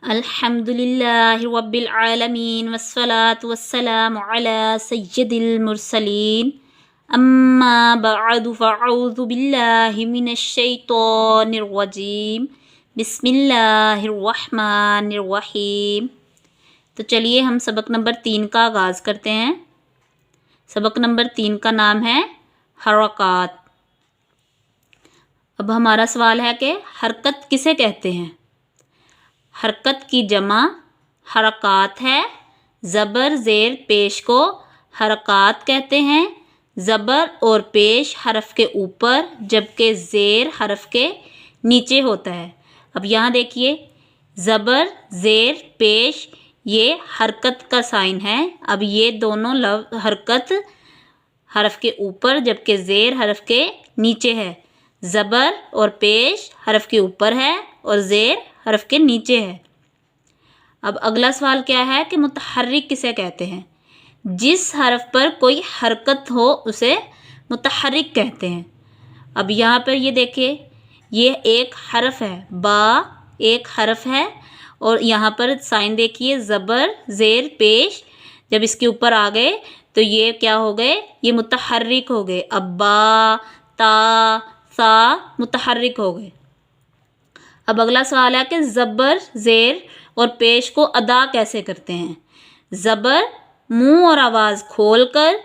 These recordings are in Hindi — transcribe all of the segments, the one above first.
अल्हम्दुलिल्लाहि रब्बिल आलमीन वस्सलातु वस्सलामु अला सय्यिदिल मुरसलीन अम्मा बअदु फ़अऊज़ु बिल्लाहि मिनश शैतानिर रजीम बिस्मिल्लाहिर रहमानिर रहीम। तो चलिए हम सबक नंबर 3 का आगाज़ करते हैं। सबक नंबर 3 का नाम है हरकत। अब हमारा सवाल है कि हरकत किसे कहते हैं। हरकत की जमा हरकात है। ज़बर ज़ेर पेश को हरकात कहते हैं। ज़बर और पेश हरफ के ऊपर जबकि ज़ेर हरफ के नीचे होता है। अब यहाँ देखिए ज़बर ज़ेर पेश ये हरकत का साइन है। अब ये दोनों हरकत हरफ के ऊपर जबकि ज़ेर हरफ के नीचे है। ज़बर और पेश हरफ के ऊपर है और ज़ेर हरफ के नीचे है। अब अगला सवाल क्या है कि मुतहर्रिक किसे कहते हैं। जिस हरफ पर कोई हरकत हो उसे मुतहर्रिक कहते हैं। अब यहाँ पर ये देखिए ये एक हरफ है, बा एक हरफ है और यहाँ पर साइन देखिए ज़बर ज़ेर पेश जब इसके ऊपर आ गए तो ये क्या हो गए, ये मुतहर्रिक हो गए। अब बा ता सा मुतहर्रिक हो गए। अब अगला सवाल है कि ज़बर ज़ेर और पेश को अदा कैसे करते हैं। ज़बर मुंह और आवाज़ खोलकर,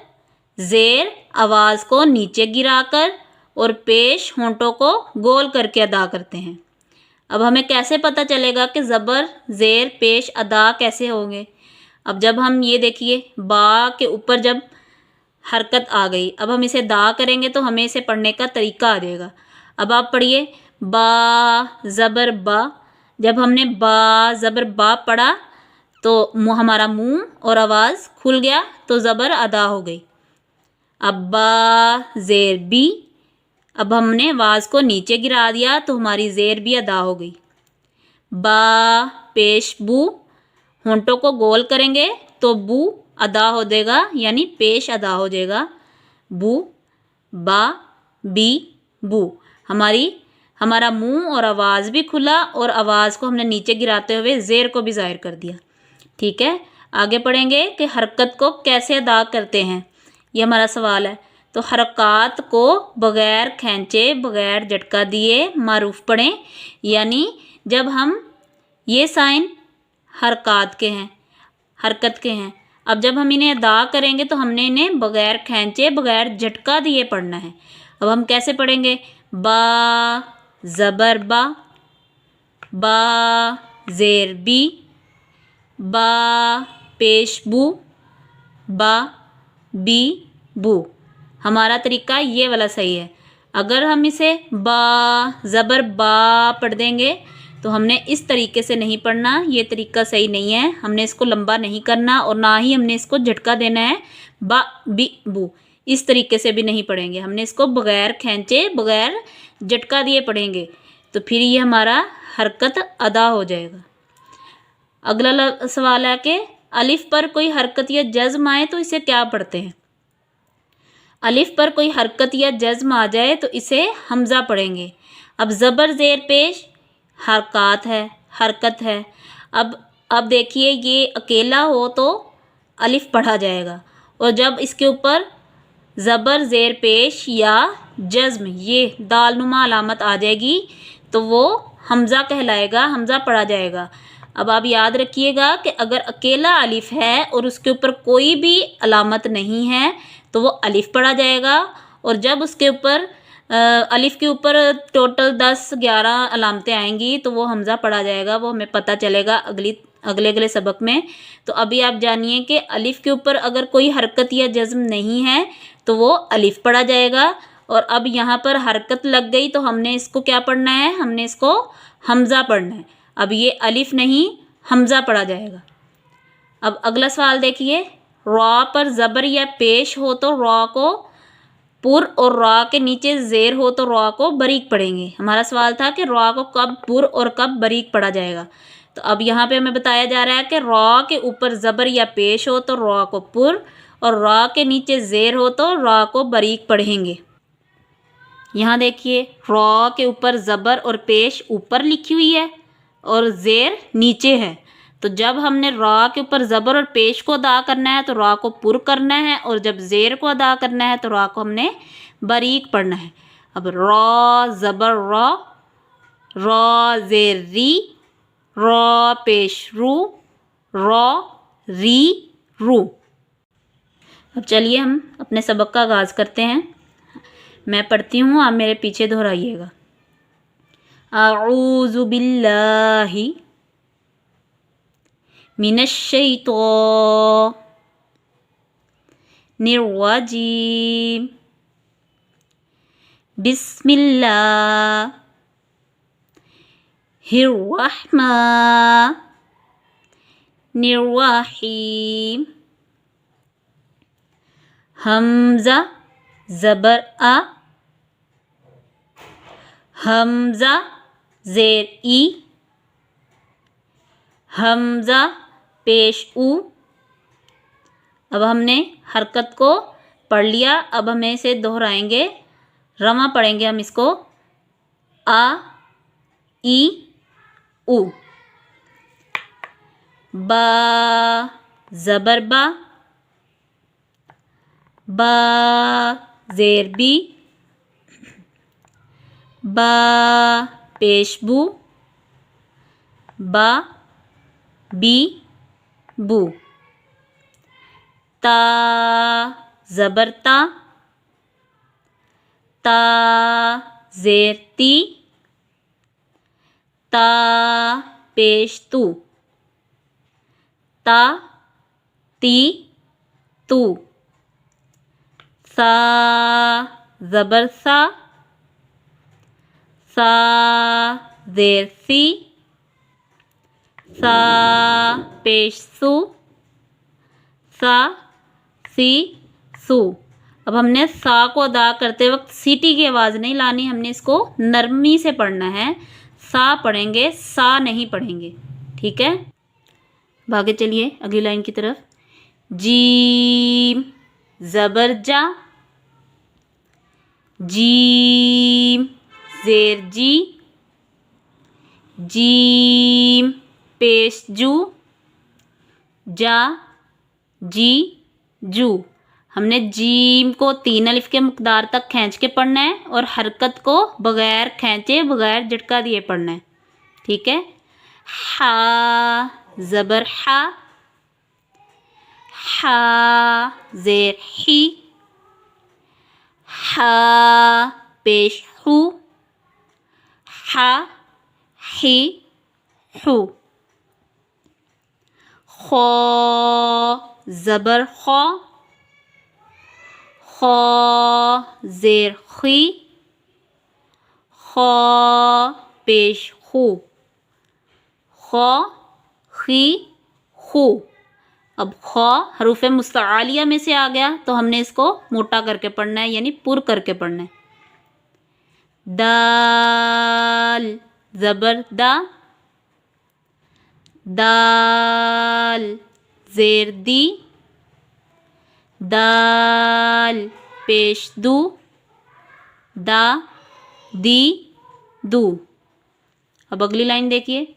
ज़ेर आवाज़ को नीचे गिराकर और पेश होंठों को गोल करके अदा करते हैं। अब हमें कैसे पता चलेगा कि ज़बर ज़ेर पेश अदा कैसे होंगे। अब जब हम ये देखिए बा के ऊपर जब हरकत आ गई, अब हम इसे दा करेंगे तो हमें इसे पढ़ने का तरीका आ जाएगा। अब आप पढ़िए बा ज़बर बा। जब हमने बा ज़बर बा पढ़ा तो हमारा मुंह और आवाज़ खुल गया तो ज़बर अदा हो गई। अब बा ज़ेर बी, अब हमने आवाज़ को नीचे गिरा दिया तो हमारी ज़ेर भी अदा हो गई। बा पेश बू, होंठों को गोल करेंगे तो बू अदा हो जाएगा यानी पेश अदा हो जाएगा। बू बा बी बू, हमारा मुंह और आवाज़ भी खुला और आवाज़ को हमने नीचे गिराते हुए ज़ेर को भी ज़ाहिर कर दिया। ठीक है, आगे पढ़ेंगे कि हरकत को कैसे अदा करते हैं, ये हमारा सवाल है। तो हरकत को बग़ैर खींचे बग़ैर झटका दिए मारूफ पढ़ें, यानी जब हम ये साइन हरकत के हैं, हरकत के हैं, अब जब हम इन्हें अदा करेंगे तो हमने इन्हें बग़ैर खींचे बग़ैर झटका दिए पढ़ना है। अब हम कैसे पढ़ेंगे, बा ज़बर बा, बा ज़ेर बी, बा पेश बू, बा बी बू। हमारा तरीका ये वाला सही है। अगर हम इसे बा ज़बर बा पढ़ देंगे तो हमने इस तरीके से नहीं पढ़ना, ये तरीका सही नहीं है। हमने इसको लंबा नहीं करना और ना ही हमने इसको झटका देना है। बा बी बू इस तरीके से भी नहीं पढ़ेंगे, हमने इसको बग़ैर खींचे बग़ैर झटका दिए पढ़ेंगे तो फिर ये हमारा हरकत अदा हो जाएगा। अगला सवाल है कि अलिफ पर कोई हरकत या जज़्म आए तो इसे क्या पढ़ते हैं। अलिफ पर कोई हरकत या जज़्म आ जाए तो इसे हमज़ा पढ़ेंगे। अब ज़बर ज़ेर पेश हरकत है, हरकत है। अब देखिए ये अकेला हो तो अलिफ पढ़ा जाएगा और जब इसके ऊपर ज़बर ज़ेर पेश या जज़्म ये दालनुमा अलामत आ जाएगी तो वो हमज़ा कहलाएगा, हमज़ा पढ़ा जाएगा। अब आप याद रखिएगा कि अगर अकेला अलिफ है और उसके ऊपर कोई भी अलामत नहीं है तो वो अलिफ पढ़ा जाएगा और जब उसके ऊपर अलिफ के ऊपर टोटल 10-11 अलामतें आएंगी तो वो हमज़ा पढ़ा जाएगा। वो हमें पता चलेगा अगले सबक में। तो अभी आप जानिए कि अलिफ के ऊपर अगर कोई हरकत या जज़्म नहीं है तो वो अलिफ पढ़ा जाएगा और अब यहाँ पर हरकत लग गई तो हमने इसको क्या पढ़ना है, हमने इसको हमज़ा पढ़ना है। अब ये अलिफ नहीं हमज़ा पढ़ा जाएगा। अब अगला सवाल देखिए, रॉ पर ज़बर या पेश हो तो रॉ को पुर और रॉ के नीचे ज़ेर हो तो रॉ को बरीक पढ़ेंगे। हमारा सवाल था कि रॉ को कब पुर और कब बरीक पढ़ा जाएगा। तो अब यहाँ पे हमें बताया जा रहा है कि रॉ के ऊपर ज़बर या पेश हो तो रॉ को पुर और रॉ के नीचे ज़ेर हो तो रॉ को बरीक पढ़ेंगे। यहाँ देखिए रॉ के ऊपर ज़बर और पेश ऊपर लिखी हुई है, और ज़ेर नीचे है। तो जब हमने रा के ऊपर ज़बर और पेश को अदा करना है तो रा को पुर करना है, और जब ज़ेर को अदा करना है तो रा को हमने बारीक पढ़ना है। अब रा ज़बर रा ज़ेर री, रा पेश रू, रा री रू। अब चलिए हम अपने सबक का आगाज़ करते हैं। मैं पढ़ती हूँ, आप मेरे पीछे दोहराइएगा। अऊज़ु बिल्लाहि मिनश्शैतानिर्रजीम, बिस्मिल्लाहिर्रहमानिर्रहीम। हमज़ा ज़बर आ, हमज़ा ज़ेर ई, हमज़ा पेश ऊ। अब हमने हरकत को पढ़ लिया, अब हमें इसे दोहराएंगे, रमा पढ़ेंगे हम इसको। आ ई उ, बा ज़बर बा, बा ज़ेर बी, बा पेश बू, बा बी बू। ता ज़बर ता, ता ज़ेर ती, ता पेश तू, ता ती तू। सा ज़बर सा, सा ज़ेर सी, सा पेश सू, सा सी सू। अब हमने सा को अदा करते वक्त सीटी की आवाज़ नहीं लानी, हमने इसको नरमी से पढ़ना है। सा पढ़ेंगे, सा नहीं पढ़ेंगे, ठीक है। आगे चलिए अगली लाइन की तरफ। जीम ज़बर जा, जीम ज़ेर जी, जीम पेश जू, जा जी जू। हमने जीम को 3 अलिफ के मकदार तक खींच के पढ़ना है और हरकत को बगैर खींचे बगैर झटका दिए पढ़ना है, ठीक है। हा ज़बर हा, हा ज़ेर ही, हा पेश हू, हा ही हू। खो ज़बर खो, खो ज़ेर खी, खो पेश खू, खो खी खू। अब खो हरूफ मुस्तआलिया में से आ गया तो हमने इसको मोटा करके पढ़ना है, यानी पुर करके पढ़ना है। दाल ज़बर दा, दाल ज़ेर दी, दाल पेश दू, दा दी दू। अब अगली लाइन देखिए।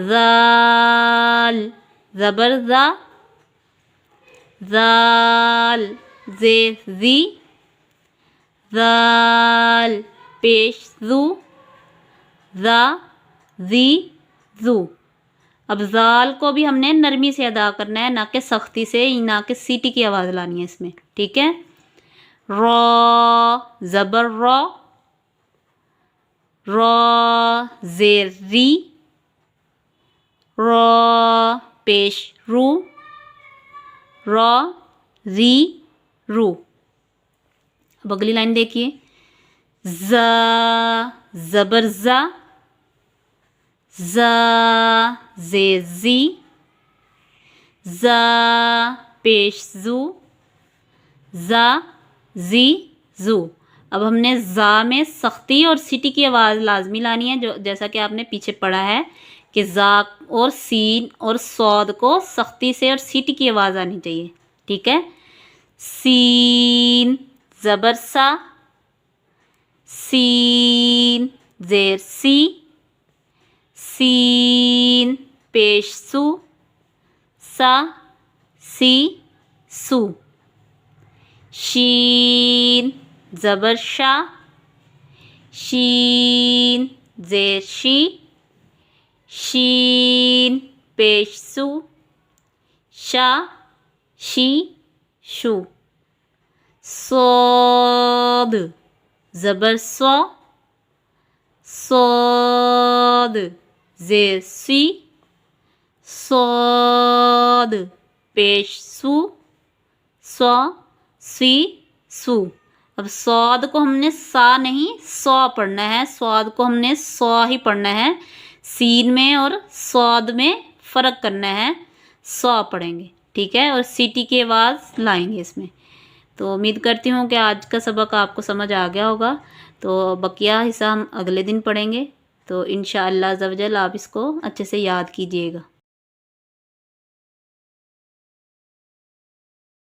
ज़ाल ज़बर ज़ा, ज़ाल ज़ेर ज़ी, ज़ाल पेश ज़ू, ज़ा ज़ी ज़ू। अब ज़ाल को भी हमने नरमी से अदा करना है, ना कि सख्ती से, ना कि सीटी की आवाज़ लानी है इसमें, ठीक है। रॉ ज़बर रॉ, रॉ ज़ेर री, रॉ पेश रू, रॉ री रू। अब अगली लाइन देखिए। ज़ा ज़बर ज़ा, ज़ा ज़ेर ज़ी, ज़ा पेश ज़ू, ज़ा ज़ी ज़ू। अब हमने ज़ा में सख्ती और सीटी की आवाज़ लाजमी लानी है, जो जैसा कि आपने पीछे पढ़ा है कि ज़ा और सीन और सौद को सख्ती से और सीटी की आवाज़ आनी चाहिए, ठीक है। सीन ज़बर सा, सीन ज़ेर सी, सीन पेश सु सा सी सु। शीन ज़बर शा शीन ज़ेर शी शीन पेश सु शा शी शु। सोद ज़बर स्वा सोद ज़ेर सी सोद पेश सु स्वा सी सु। अब स्वाद को हमने सा नहीं सौ पढ़ना है, स्वाद को हमने सौ ही पढ़ना है। सीन में और स्वाद में फ़र्क करना है, सौ पढ़ेंगे, ठीक है। और सीटी की आवाज़ लाएंगे इसमें। तो उम्मीद करती हूँ कि आज का सबक आपको समझ आ गया होगा। तो बकिया हिस्सा हम अगले दिन पढ़ेंगे। तो इंशाअल्लाह अज़्ज़ व जल आप इसको अच्छे से याद कीजिएगा।